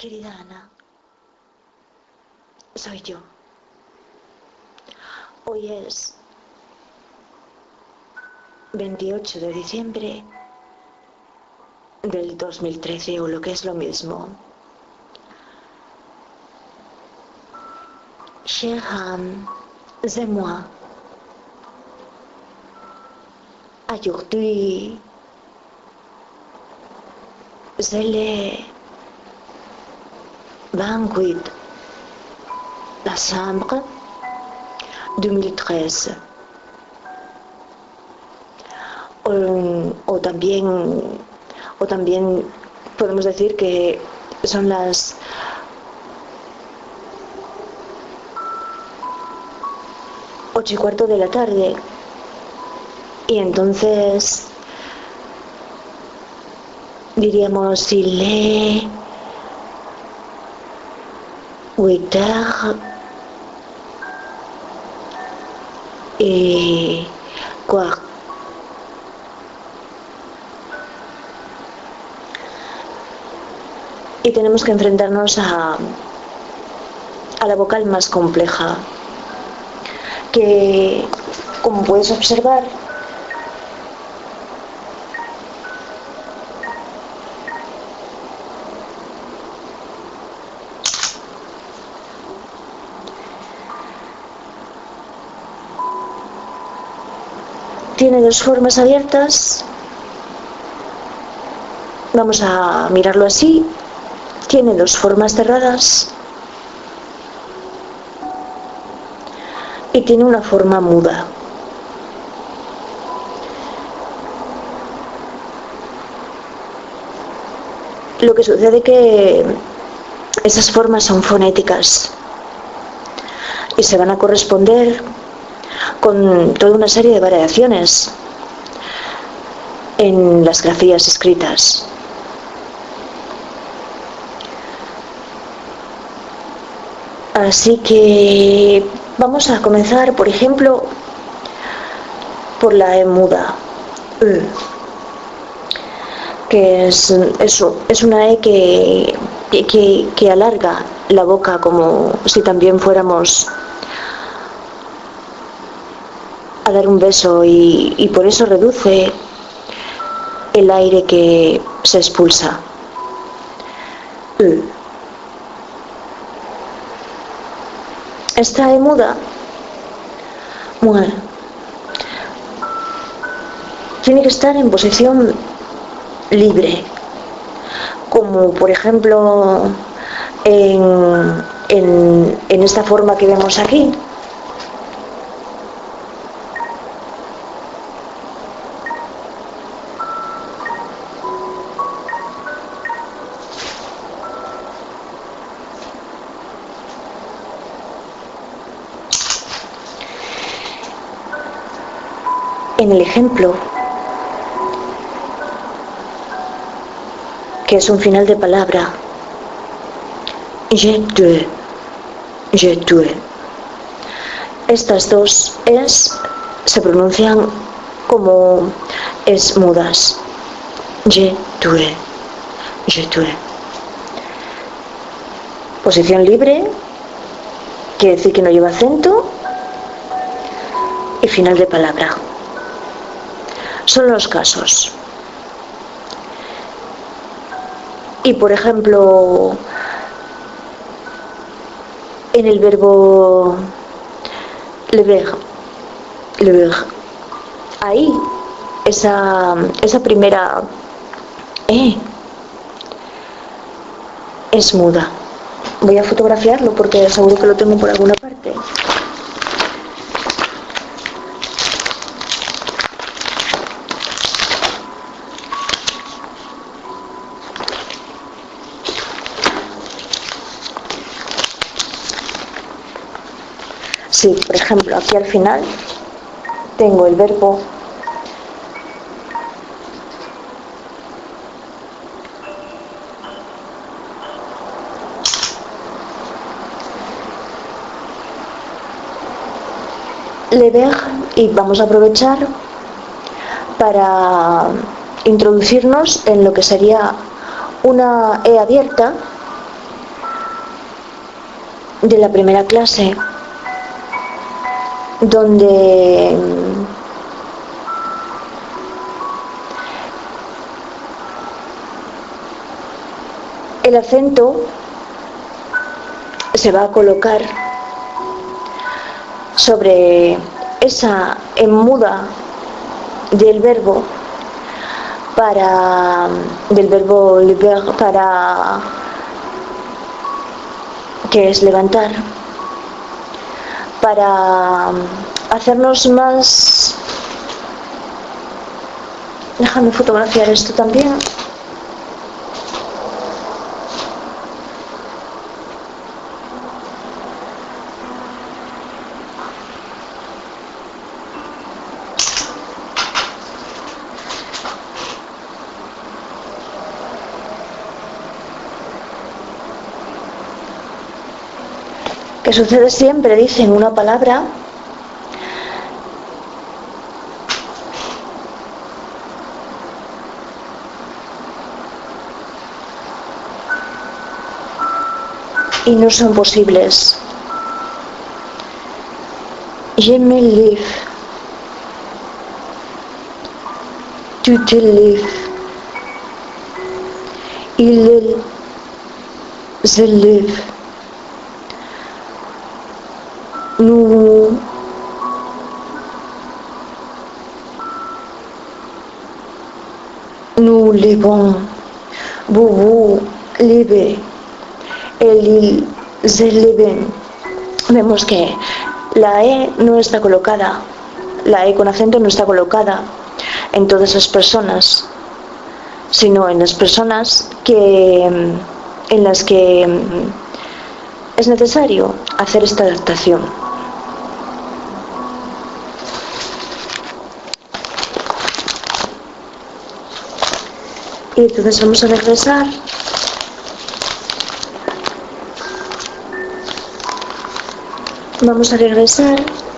Querida Ana, soy yo. Hoy es 28 de diciembre del 2013, o lo que es lo mismo. Cher Anne, c'est moi. Aujourd'hui, c'est le 28 décembre 2013. O también podemos decir que son las 8:15 de la tarde, y entonces diríamos il est 8h et quart. Y tenemos que enfrentarnos a la vocal más compleja, que, como puedes observar, tiene dos formas abiertas. Vamos a mirarlo así. Tiene dos formas cerradas y tiene una forma muda. Lo que sucede es que esas formas son fonéticas y se van a corresponder con toda una serie de variaciones en las grafías escritas. Así que vamos a comenzar, por ejemplo, por la E muda, que es una E que alarga la boca, como si también fuéramos a dar un beso, y por eso reduce el aire que se expulsa. Esta E muda, bueno, tiene que estar en posición libre, como por ejemplo en esta forma que vemos aquí. En el ejemplo, que es un final de palabra, je tue. Estas dos es se pronuncian como es mudas. Je tue. Posición libre, quiere decir que no lleva acento, y final de palabra. Son los casos. Y por ejemplo, en el verbo lever, ahí esa primera E es muda. Voy a fotografiarlo porque seguro que lo tengo por alguna parte. Sí, por ejemplo, aquí al final tengo el verbo lever, y vamos a aprovechar para introducirnos en lo que sería una E abierta de la primera clase, donde el acento se va a colocar sobre esa muda del verbo lever, para que es levantar, para hacernos más. Déjame fotografiar esto también. Que sucede siempre, dicen una palabra y no son posibles. Je me lève, tu te lèves, il se lève. Nous levons, vous vous levez, ils se lèvent. Vemos que la E no está colocada, la E con acento no está colocada en todas las personas, sino en las personas en las que es necesario hacer esta adaptación. Y entonces vamos a regresar a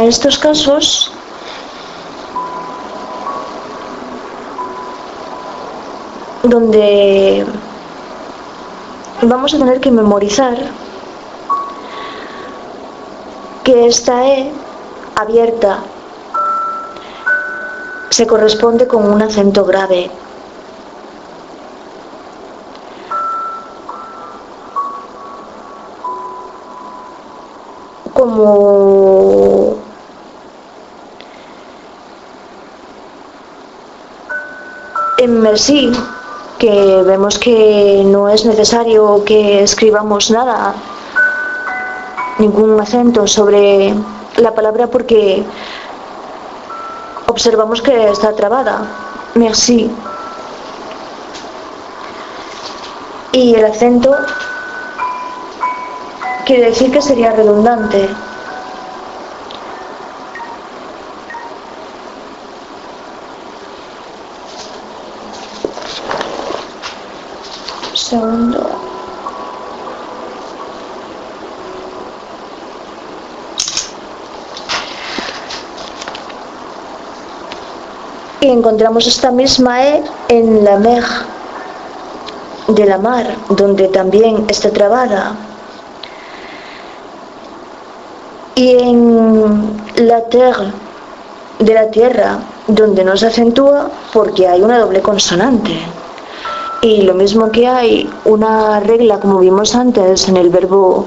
estos casos donde vamos a tener que memorizar que esta E abierta se corresponde con un acento grave. Como en merci, que vemos que no es necesario que escribamos nada, ningún acento sobre la palabra, porque observamos que está trabada. Merci. Y el acento quiere decir que sería redundante. Segundo. Y encontramos esta misma E en la mer, de la mar, donde también está trabada. Y en la terre, de la tierra, donde no se acentúa porque hay una doble consonante. Y lo mismo que hay una regla, como vimos antes, en el verbo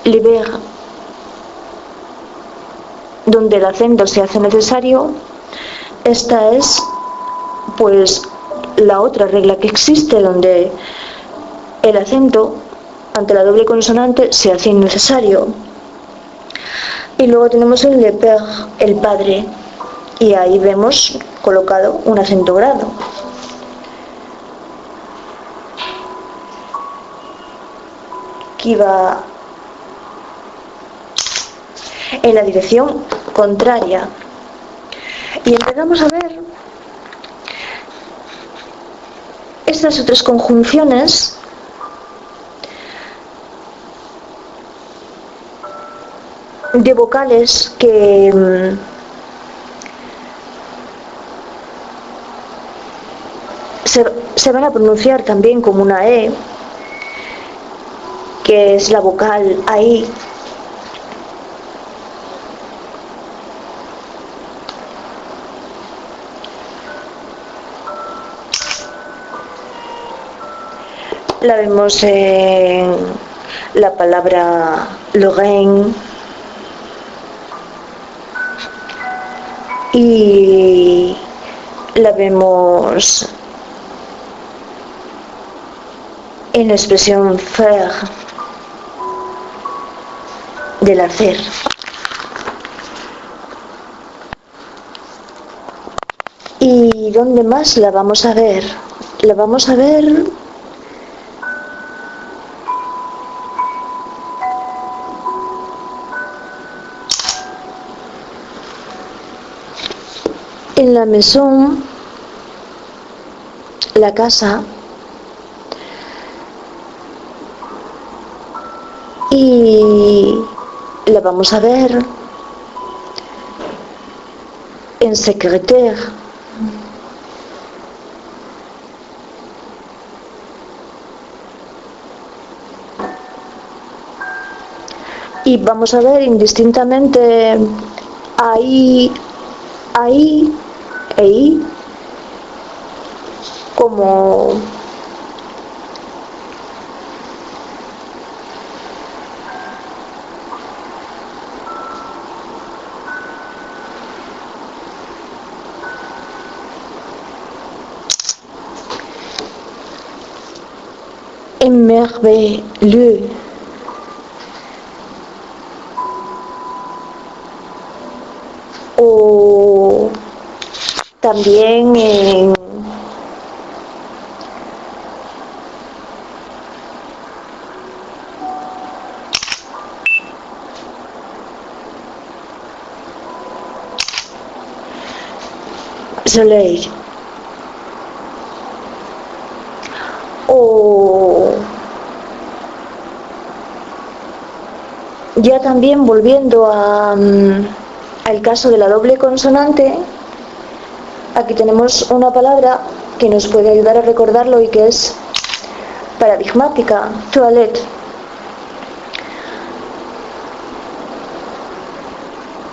lever, donde el acento se hace necesario, esta es pues la otra regla que existe, donde el acento ante la doble consonante se hace innecesario. Y luego tenemos el le père, el padre, y ahí vemos colocado un acento grave. Que va en la dirección contraria. Y empezamos a ver estas otras conjunciones de vocales que se van a pronunciar también como una E, que es la vocal ahí. La vemos en la palabra Lorraine y la vemos en la expresión faire, del hacer. ¿Y dónde más la vamos a ver? La vamos a ver en la maison, la casa, y la vamos a ver en secrétaire. Y vamos a ver indistintamente ahí, ahí, ahí, como émerveilleux. O también en soleil, o ya también volviendo al caso de la doble consonante, aquí tenemos una palabra que nos puede ayudar a recordarlo y que es paradigmática: toilette.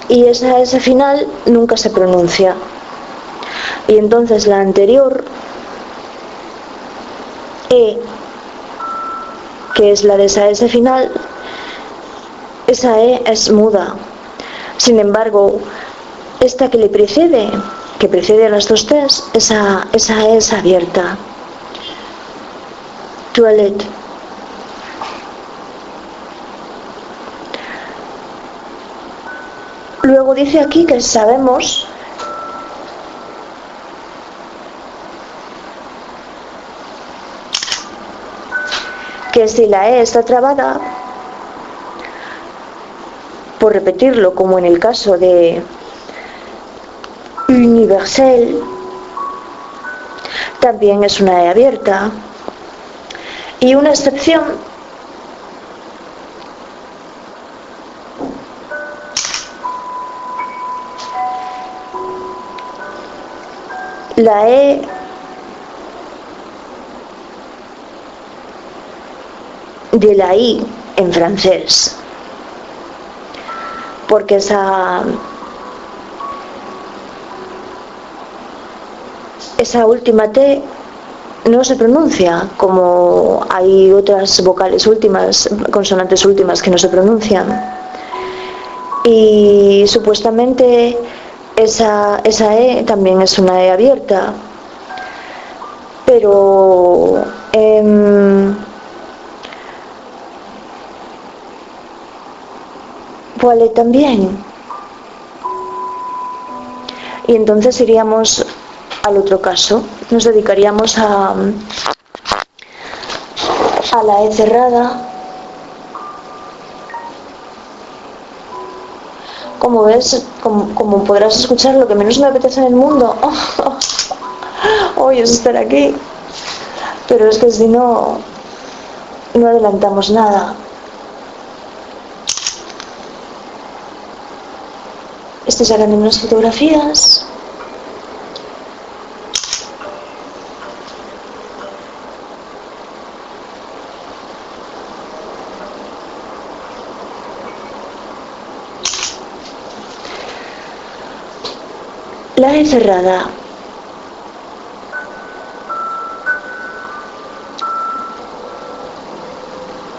Y esa S final nunca se pronuncia. Y entonces la anterior, E, que es la de esa S final, esa E es muda. Sin embargo, esta que le precede, que precede a las dos T's, esa E es abierta. Toilette. Luego dice aquí que sabemos que si la E está trabada, por repetirlo como en el caso de universel, también es una E abierta. Y una excepción la E de la I en francés, porque esa última T no se pronuncia, como hay otras vocales últimas, consonantes últimas que no se pronuncian. Y supuestamente esa E también es una E abierta, pero Poale también. Y entonces iríamos al otro caso. Nos dedicaríamos a la E cerrada. Como ves, como podrás escuchar, lo que menos me apetece en el mundo hoy es estar aquí. Pero es que si no, no adelantamos nada. Estoy sacando unas fotografías. La E cerrada.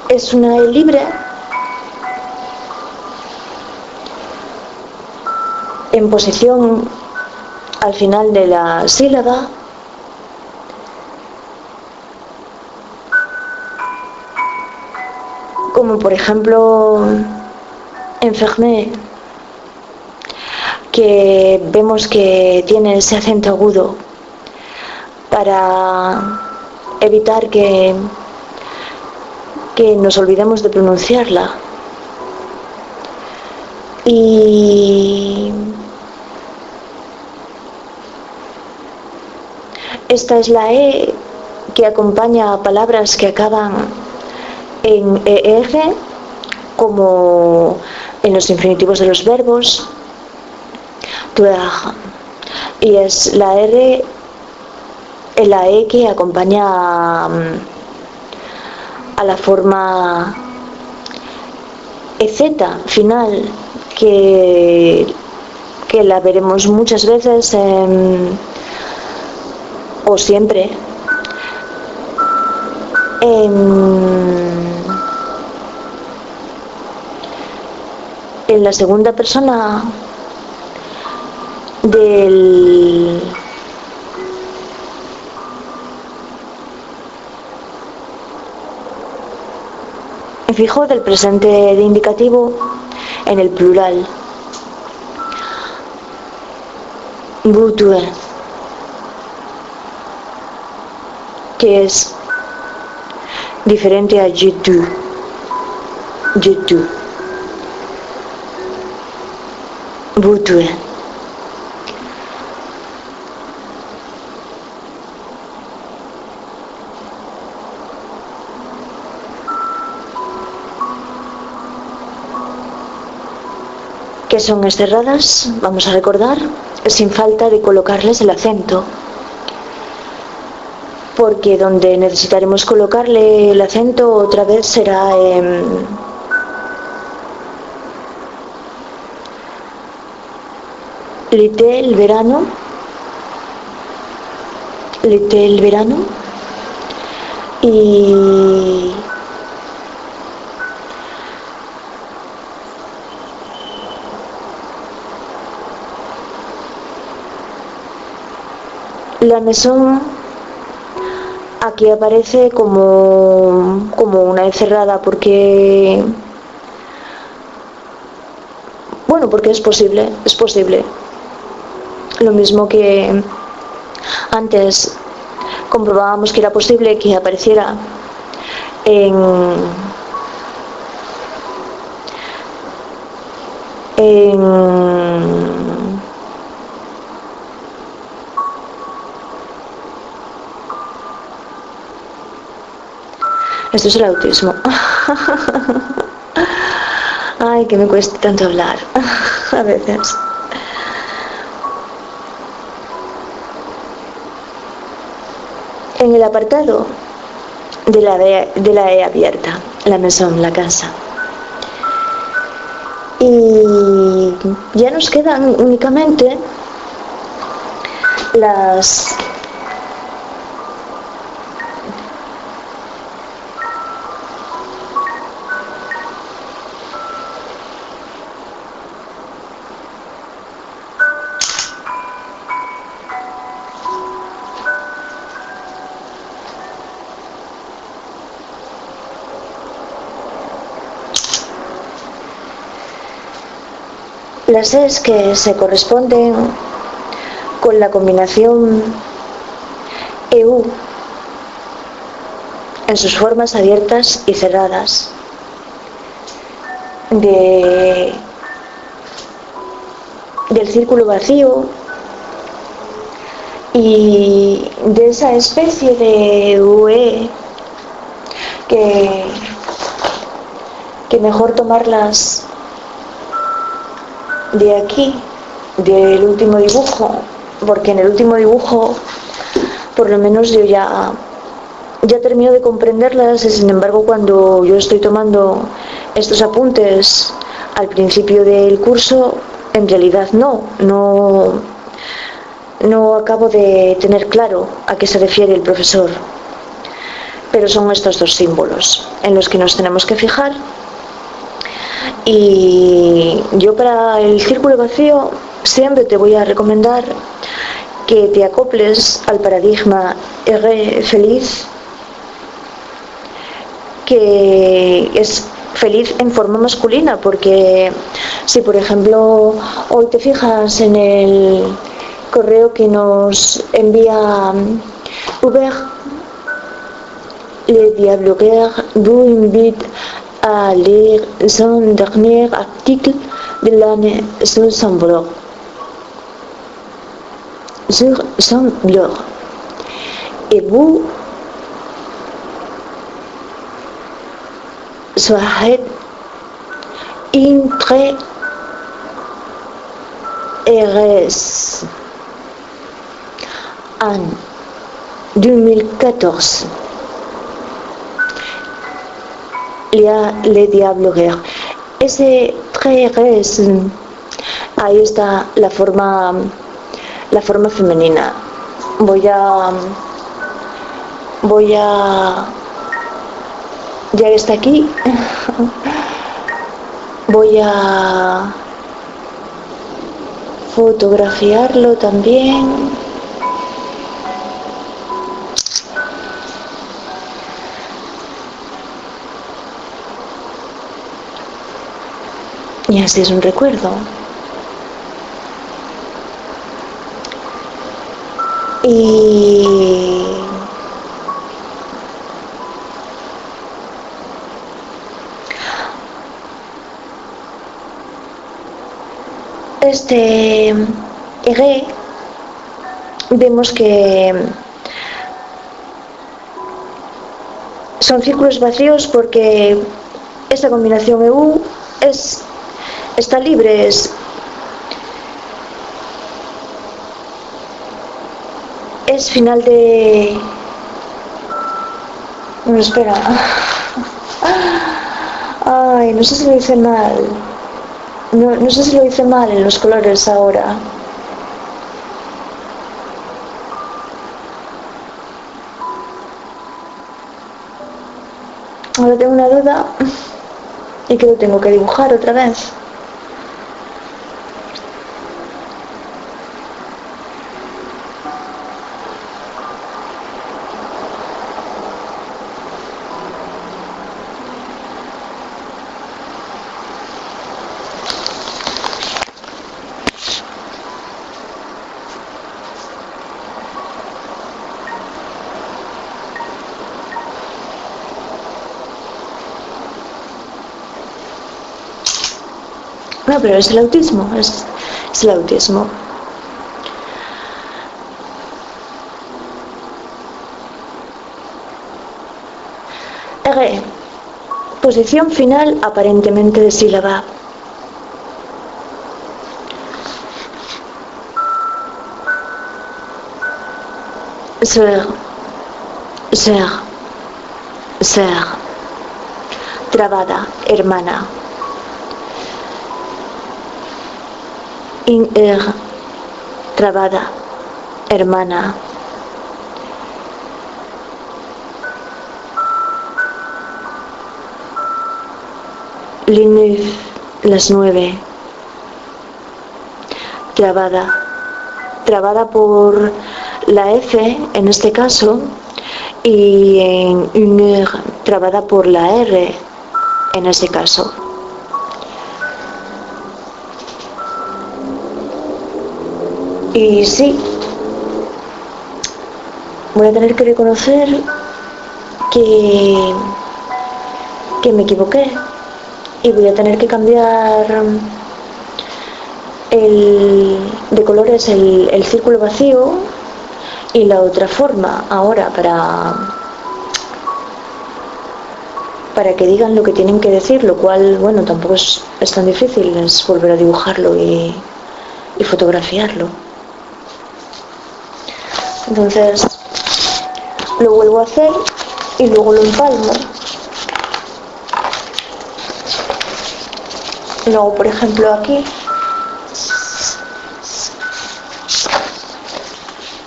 Es una E libre en posición al final de la sílaba, como por ejemplo enfermé, que vemos que tiene ese acento agudo para evitar que nos olvidemos de pronunciarla. Y esta es la E que acompaña a palabras que acaban en ER, como en los infinitivos de los verbos. Y es la R, la E que acompaña a la forma EZ final, que la veremos muchas veces o siempre en la segunda persona del fijo del presente de indicativo en el plural. Butue, que es diferente a je tu. Butue. ¿Qué son las cerradas? Vamos a recordar, sin falta de colocarles el acento, porque donde necesitaremos colocarle el acento otra vez será l'été, el verano, y la maison aquí aparece como una E cerrada, porque es posible. Lo mismo que antes comprobábamos que era posible que apareciera en esto es el autismo. Ay, que me cuesta tanto hablar a veces. En el apartado de la E abierta, la maison, la casa. Y ya nos quedan únicamente las Las es que se corresponden con la combinación EU en sus formas abiertas y cerradas del círculo vacío y de esa especie de UE que mejor tomarlas de aquí, del último dibujo, porque en el último dibujo por lo menos yo ya termino de comprenderlas, y sin embargo cuando yo estoy tomando estos apuntes al principio del curso, en realidad no acabo de tener claro a qué se refiere el profesor, pero son estos dos símbolos en los que nos tenemos que fijar. Y yo para el círculo vacío siempre te voy a recomendar que te acoples al paradigma R feliz, que es feliz en forma masculina, porque si por ejemplo hoy te fijas en el correo que nos envía Hubert, le dialogueur vous invite à lire son dernier article de l'année sur son blog. Et vous soyez une très heureuse en 2014. Le dialogueur. Ese très heureuse, ahí está la forma femenina. Voy a ya que está aquí, voy a fotografiarlo también. Y así es un recuerdo. Y este R, vemos que son círculos vacíos porque esta combinación EU está libre, es final de... No, espera. Ay, no sé si lo hice mal. No sé si lo hice mal en los colores ahora. Ahora tengo una duda y que lo tengo que dibujar otra vez. No, pero es el autismo, es el autismo. R. Posición final aparentemente de sílaba. Ser. Trabada, hermana. Trabada, hermana. Las 9. Trabada por la F en este caso, y en une heure trabada por la R en ese caso. Y sí, voy a tener que reconocer que, que me equivoqué y voy a tener que cambiar de colores el círculo vacío y la otra forma ahora para que digan lo que tienen que decir, lo cual, bueno, tampoco es tan difícil, es volver a dibujarlo y fotografiarlo. Entonces lo vuelvo a hacer y luego lo empalmo. Luego, por ejemplo, aquí,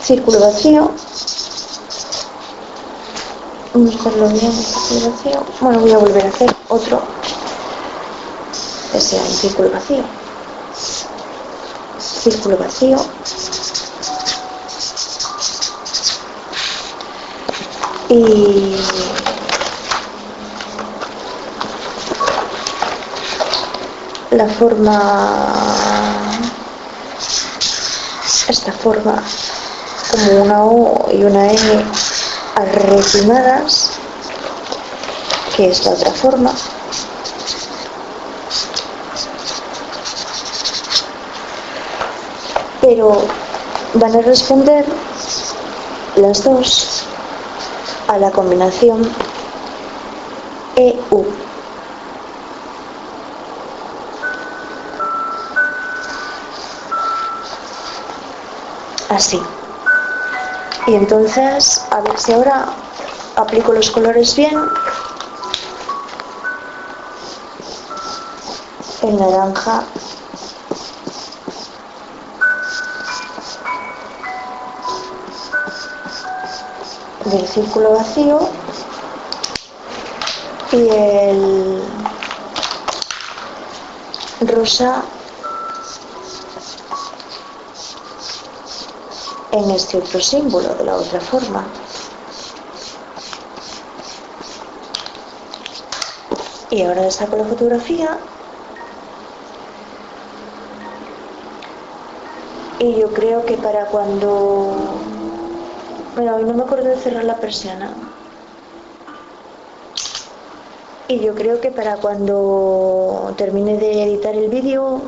círculo vacío. Vamos a hacerlo bien, círculo vacío. Bueno, voy a volver a hacer otro que sea un círculo vacío. Círculo vacío. Y la forma, esta forma, como una O y una N arrecimadas, que es la otra forma. Pero van a responder las dos a la combinación EU. Así. Y entonces, a ver si ahora aplico los colores bien. El naranja del círculo vacío y el rosa en este otro símbolo de la otra forma. Y ahora le saco la fotografía y yo creo que para cuando... Bueno, hoy no me acuerdo de cerrar la persiana. Y yo creo que para cuando termine de editar el vídeo,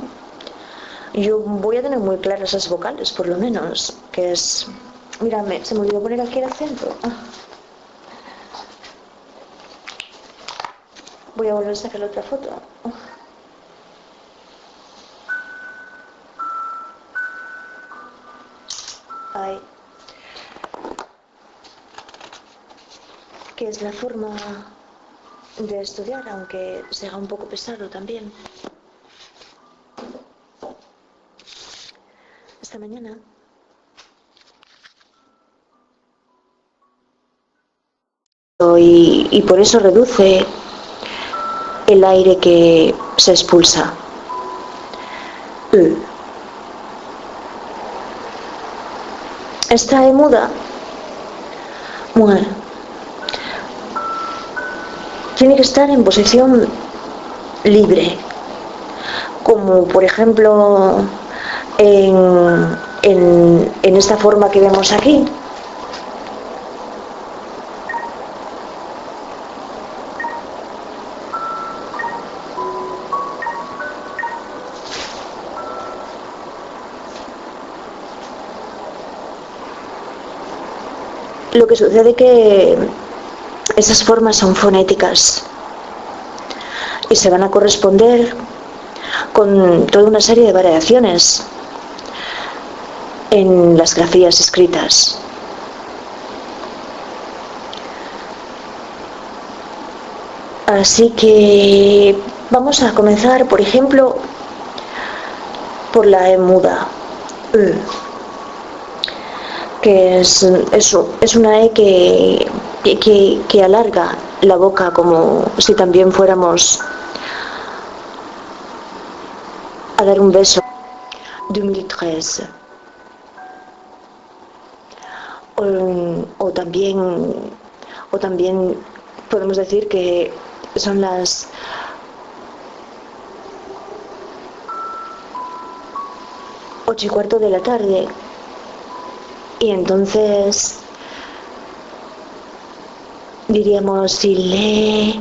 yo voy a tener muy claras esas vocales, por lo menos, que es... Mírame, se me olvidó poner aquí el acento. Voy a volver a sacar la otra foto. Ahí. Que es la forma de estudiar, aunque sea un poco pesado también. Esta mañana y por eso reduce el aire que se expulsa. Esta E muda, bueno, tiene que estar en posición libre, como por ejemplo en esta forma que vemos aquí. Lo que sucede que esas formas son fonéticas y se van a corresponder con toda una serie de variaciones en las grafías escritas. Así que vamos a comenzar, por ejemplo, por la E muda, que es una E que alarga la boca, como si también fuéramos a dar un beso. 2013. O también podemos decir que son las 8:15 de la tarde Y entonces diríamos il est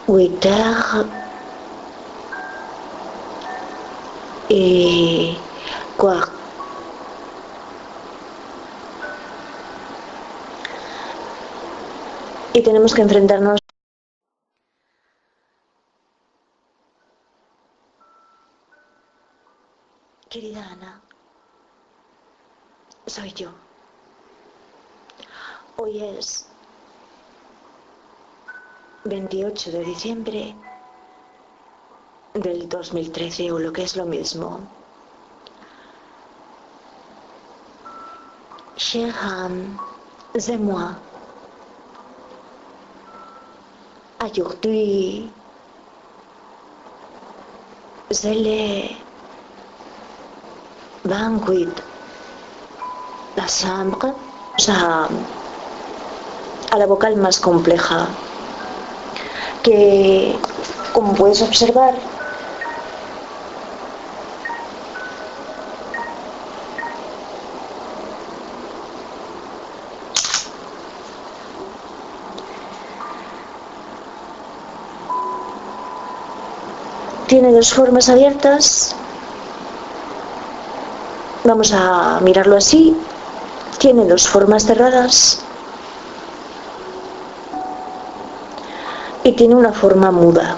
8 heures et quart. Y tenemos que enfrentarnos. Querida Ana, soy yo. Hoy es 28 de diciembre del 2013 o lo que es lo mismo. Cher Anne, c'est moi. Aujourd'hui, c'est le 28. La chambre, o sea, a la vocal más compleja, que, como puedes observar, tiene dos formas abiertas. Vamos a mirarlo así. Tiene dos formas cerradas y tiene una forma muda.